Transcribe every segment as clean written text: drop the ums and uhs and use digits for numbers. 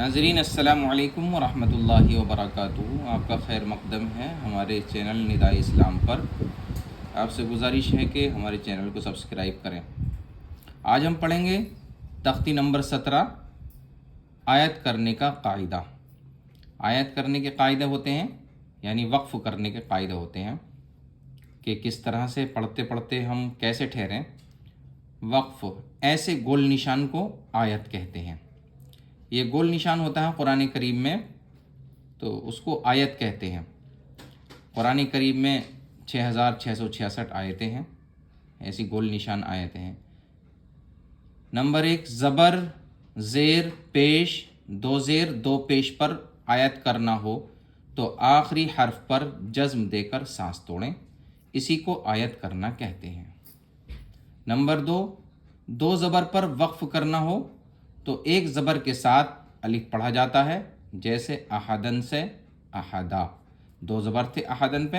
ناظرین السلام علیکم ورحمۃ اللہ وبرکاتہ، آپ کا خیر مقدم ہے ہمارے چینل ندائے اسلام پر۔ آپ سے گزارش ہے کہ ہمارے چینل کو سبسکرائب کریں۔ آج ہم پڑھیں گے تختی نمبر 17، آیت کرنے کا قاعدہ۔ آیت کرنے کے قاعدے ہوتے ہیں یعنی وقف کرنے کے قاعدے ہوتے ہیں کہ کس طرح سے پڑھتے پڑھتے ہم کیسے ٹھہریں۔ وقف، ایسے گول نشان کو آیت کہتے ہیں۔ یہ گول نشان ہوتا ہے قرآن کریم میں، تو اس کو آیت کہتے ہیں۔ قرآن کریم میں 6666 آیتیں ہیں، ایسی گول نشان آیتیں ہیں۔ نمبر 1، زبر، زیر، پیش، دو زیر دو پیش پر آیت کرنا ہو تو آخری حرف پر جزم دے کر سانس توڑیں، اسی کو آیت کرنا کہتے ہیں۔ نمبر 2، دو زبر پر وقف کرنا ہو تو ایک زبر کے ساتھ الف پڑھا جاتا ہے، جیسے احدن سے احدا، دو زبر تھے احدن پہ،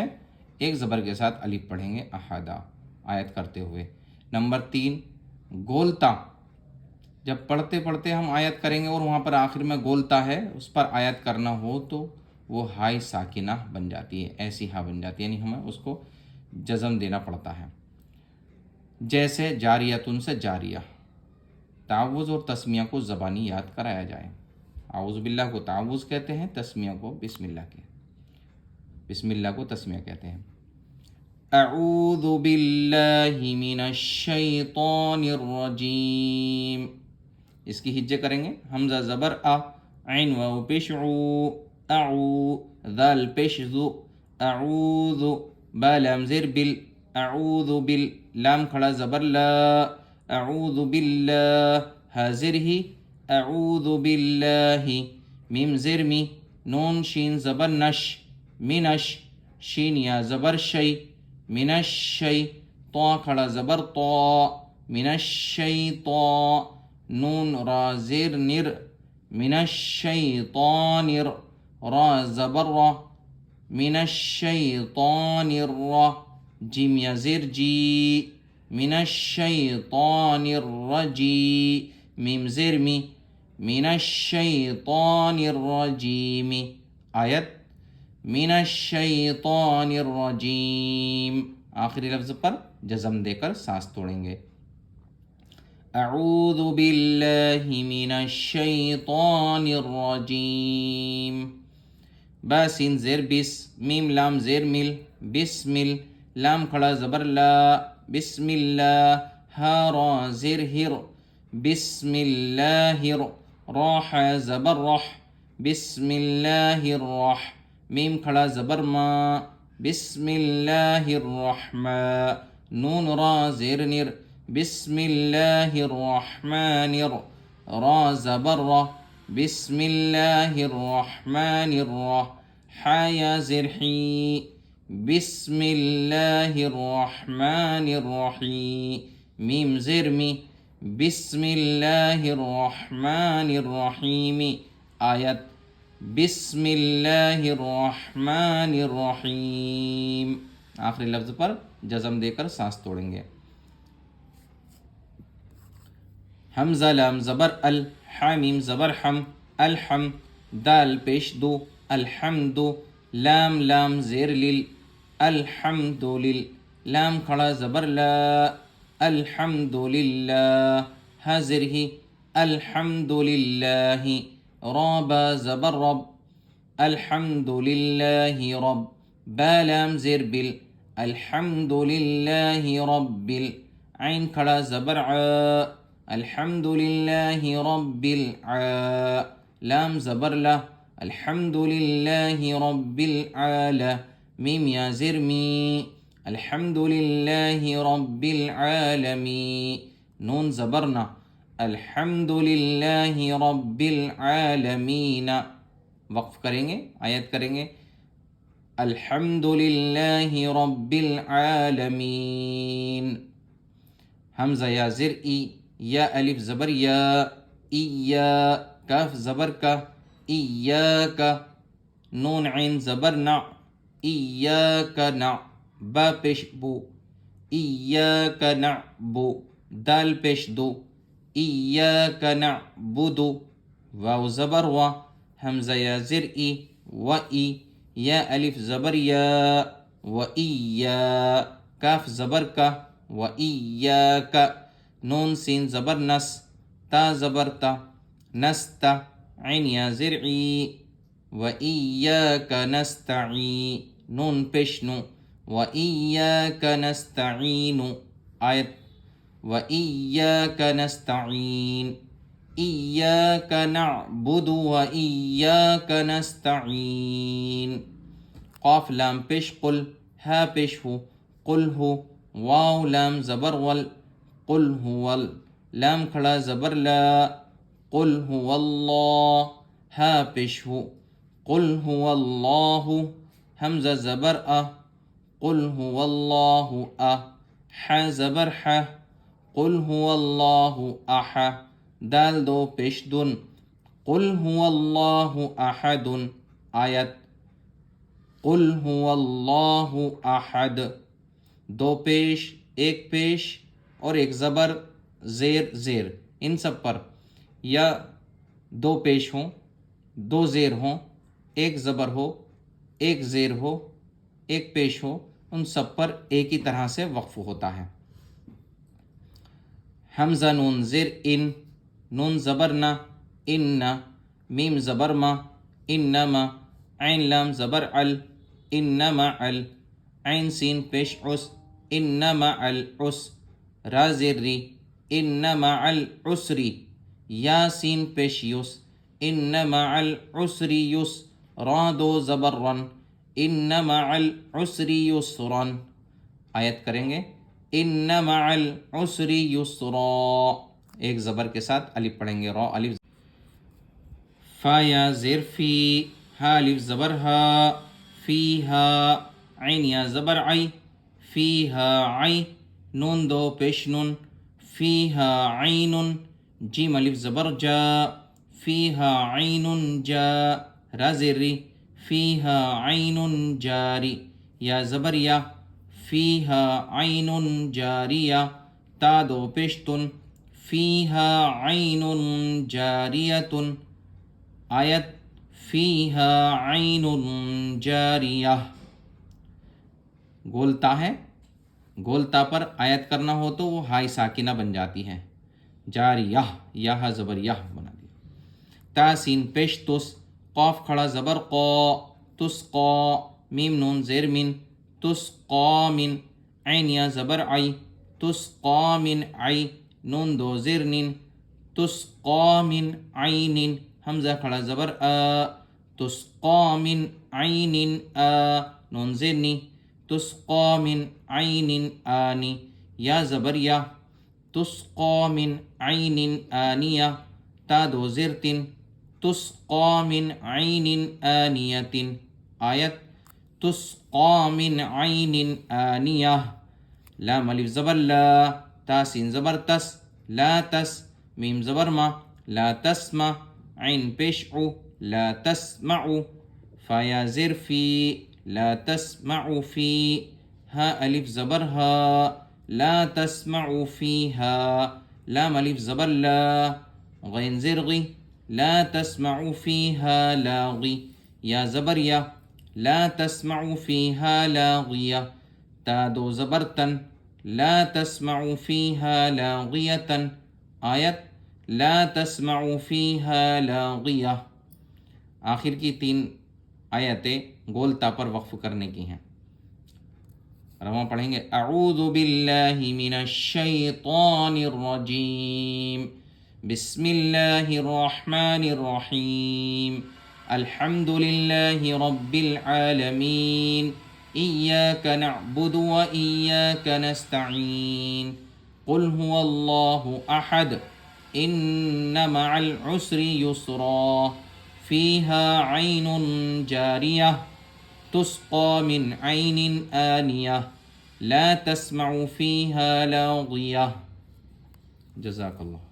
ایک زبر کے ساتھ الف پڑھیں گے احدا آیت کرتے ہوئے۔ نمبر 3، گولتا، جب پڑھتے پڑھتے ہم آیت کریں گے اور وہاں پر آخر میں گولتا ہے اس پر آیت کرنا ہو تو وہ ہائے ساکنہ بن جاتی ہے، ایسی ہا بن جاتی ہے، یعنی ہمیں اس کو جزم دینا پڑتا ہے، جیسے جاریتن سے جاریہ۔ تعوذ اور تسمیہ کو زبانی یاد کرایا جائے۔ اعوذ باللہ کو تعوذ کہتے ہیں، تسمیہ کو بسم اللہ کو تسمیہ کہتے ہیں۔ اعوذ باللہ من الشیطان الرجیم، اس کی ہجے کریں گے، حمزہ زبر آ، عین واو پیش عو، اعو، ذال پیش ذو، اعوذ، با لام زیر بل، اعوذ بل، لام کھڑا زبر لا، اعوذ باللہ، حاضر ہی، اعوذ باللہ، میم زیر می، نون شین زبر نش، منش، شین یا زبر شی، من الشی، طا کھڑا زبر طا، من الشیطان، نون را زیر نر، من الشیطان، را زبر را، من الشیطان الرا، جیم یا زیر جی، من الشیطان الرجی، میم زیر می، من الشیطان الرجیم۔ آیت من الشیطان الرجیم، آخری لفظ پر جزم دے کر سانس توڑیں گے۔ اعوذ باللہ من الشیطان الرجیم، با سین زیر بس، میم لام زیر مل، بسمل، لام کھڑا زبر لا، بسم اللہ، ہا را زیر ہر، بسم اللہ، راح زبر رح، بسم اللہ الرح، میم کھڑا زبر ما، بسم اللہ الرحمن، نون را زیر نر، بسم اللہ الرحمن را زبر را، بسم اللہ الرحمن حا یا زیر حی، بسم اللہ الرحمن الرحیم، میم زیر می، بسم اللہ الرحمن الرحیم۔ آیت بسم اللہ الرحمن الرحیم، آخری لفظ پر جزم دے کر سانس توڑیں گے۔ حمزہ لام زبر ال، حامیم زبر حم، الحم، دال پیش دو، الحمد، لام لام زیر لل، الحمد لل، لام کھڑا زبر لا، الحمد للہ، حاضر ہی، الحمد للہ، رابا زبر رب، الحمد للہ رب، با لام زیر بل، الحمد للہ رب عین کھڑا زبر ع، الحمد للہ رب الع، لام زبر لا، الحمد للہ رب العال، میم یا زیر می، الحمد للہ رب العالمین، نون زبرنا، الحمد للہ رب العالمین۔ وقف کریں گے، آیت کریں گے، الحمد للہ رب العالمین۔ حمزہ یا زر ای، یا الف زبر یا، ایا، کاف زبر کا، ایاک، نون عین زبر نع، ایاک نع، با پیش بو، ایاک نعبو، دال پیش دو، ایاک نعبدو، واو زبر و، حمزہ یا زر ای، و ای، یا الف زبر یا، و ایا، کاف زبر کا، و ایاک، نون سین زبر نس، تا زبر تا، نستا، عین یا زر ای، و ایاک نستعین، نون پیش نو، و ایاک نستعین، آیت و ایاک نستعین، ایاک نعبد و ایاک نستعین، قاف لام پیش قل، ہا پیش ہو، قل ہو، واو لام زبر ول، قل هو، لام کھڑا زبر لا، قل هو اللہ، ہا پیش ہو، قل هو اللہ، حمزہ زبر ا، قل هو اللہ ا، ح زبر ح، قل هو اللہ اح، دال دو پیش دن، قل هو اللہ احد، آیت قل هو اللہ احد، دو پیش، ایک پیش اور ایک زبر زیر زیر، ان سب پر یا دو پیش ہوں، دو زیر ہوں، ایک زبر ہو، ایک زیر ہو، ایک پیش ہو، ان سب پر ایک ہی طرح سے وقف ہوتا ہے۔ حمزہ نون زیر ان، نون زبر نہ، ان، میم زبر ما، انما، عین لام زبر ال، انما ال، عین سین پیش عس، انما العس، را زیر ری، انما العسری، یا سین پیش یس، انما العسری یس، را دو زبر رن، انما العسری یسرن، آیت کریں گے ان مع العسر یسرا، ایک زبر کے ساتھ الف پڑھیں گے، را الف، فا یا زیر فی، ہا الف زبر ہا، فی ہا، عین یا زبر عی، فی ہا عی، نون دو پیش نون، فی ہا عین، جیم الف زبر جا، فی ہا عین جا، را زیر ری، فی ہا عین جاری، یا زبر یا، فیہا عین جاریہ، تا دو پیشتن، فیہا عین جاریۃ، آیت فیہا عین جاریہ، گولتا ہے، گولتا پر آیت کرنا ہو تو وہ ہائی ساکنہ بن جاتی ہے، جاریہ، یا زبر یہ بنا دیا، تا سین پیش تس، قاف کھڑا زبر قا، تسقا، میم نون زیر من، تسقا من، عین یا زبر عی، تسقا من عی، نون دو زیر نن، تسقا من عین، حمزہ کھڑا زبر آ، تسقا من عین آ، نون زیر نی، تسقا من عین آنی، یا زبر یا، تسقا من عین آنیہ، تا دو زیر تن، تسقا من عین آنیۃ، آیت تسقا من عین آنیہ، لام الف زبر لا، تا سین زبر تس، لا تس، میم زبر ما، لا تسمع، عین پیش عو، لا تسمع، فا یا زیر فی، لا تسمع فی، ہا الف زبر ہا، لا تسمع فیہا، لام الف زبر لا، غین زیر غی، لا تسمع فیہا لاغی، یا زبر یا، لا تسمع فیہا لاغیہ، تا دو زبر تن، لا تسمع فیہا لاغیۃ، آیت لا تسمع فیہا لاغیہ، آخر کی تین آیتیں گولتا پر وقف کرنے کی ہیں۔ رواں پڑھیں گے، اعوذ باللہ من الشیطان الرجیم، بسم اللہ الرحمن الرحیم، الحمد للہ رب العالمین، ایاک نعبد و ایاک نستعین، قل هو اللہ احد، ان مع العسر یسرا، فیہا عین جاریہ، تسقا من عین آنیہ، لا تسمع فیہا لاغیہ، جزاک اللہ۔